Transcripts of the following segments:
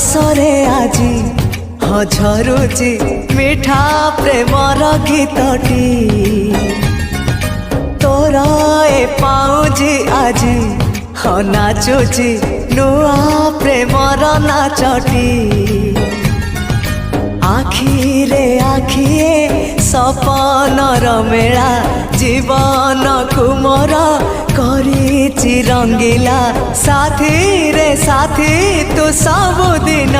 ରସରେ ଆଜି ଝରୁଛି ମିଠା ପ୍ରେମର ଗୀତଟି ତୋର ଏ ପାଉଁଜି ଆଜି ନାଚୁଛି ନୂଆ ପ୍ରେମର ନାଚଟି ଆଖିରେ ଆଖିଏ ସପନର ମେଳା ଜୀବନକୁ ମୋର କରିଛି ରଙ୍ଗିଲା ସାଥୀରେ ସାଥୀ ତୁ ସବୁଦିନ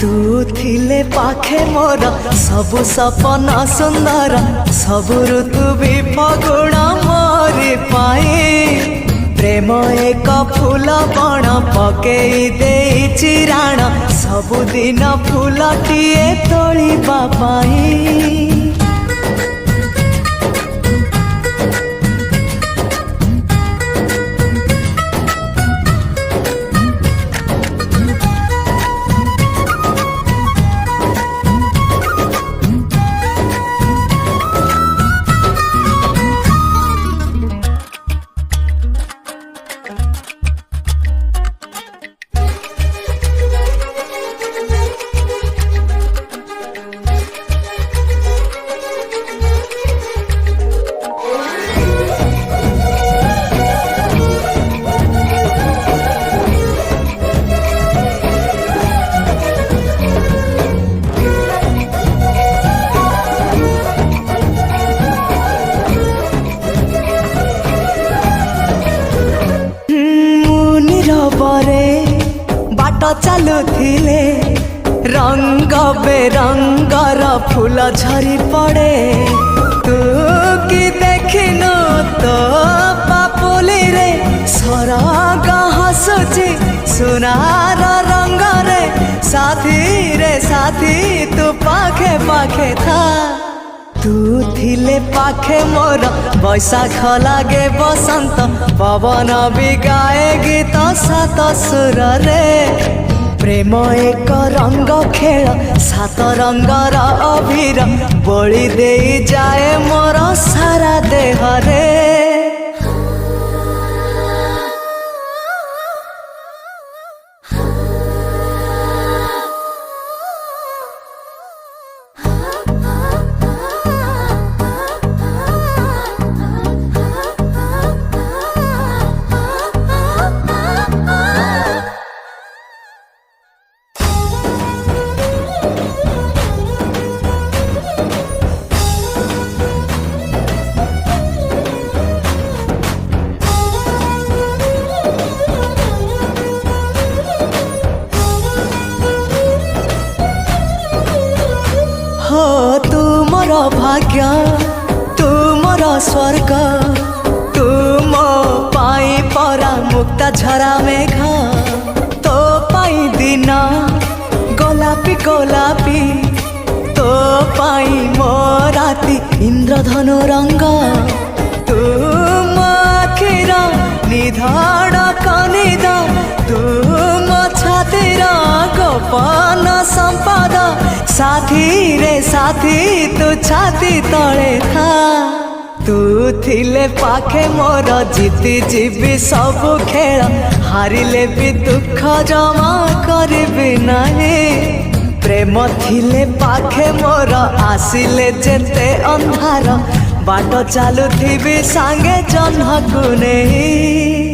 ତୁ ଥିଲେ ପାଖେ ମୋର ସବୁ ସପନ ସୁନ୍ଦର ସବୁ ଋତୁ ବି ଫଗୁଣ ମୋରି ପାଇଁ ପ୍ରେମ ଏକ ଫୁଲ ବଣ ପକେଇ ଦେଇଛି ରାଣ ସବୁଦିନ ଫୁଲଟିଏ ତୋଳିବା ପାଇଁ बाट चालुथिले रंग बेरंगर फूल झरी पड़े तू कि देखिनु तो पापुली रे सरग हसुची सुनार रंग रे साथी तू पाखे पाखे था तू थिले पाखे मोर बैशाख लागे बसंत पवन भी गाए गीत सात सुर रे प्रेम एक रंग खेल सात रंगर अबीर बोली दे जाए मोर सारा देह रे हो तू मोर भाग्य तू मोर स्वर्ग तू मो पाई परा मुक्ता झरा मेघ तो पाई दिन गोलापी गोलापी तो पाई मो राती इंद्रधनु रंग तू मो आखिर निधाड़ कनिद तू मो छातीर गोपन संपद साथी रे साथी तू छाती तले था तू थिले पाखे मोर जीती जीवी सब खेल हारिले भी दुख जमा करबी नहीं प्रेम थिले पाखे मोर आसिले जेते अंधार बाट चालुथिबी सांगे जह्नकु नहीं।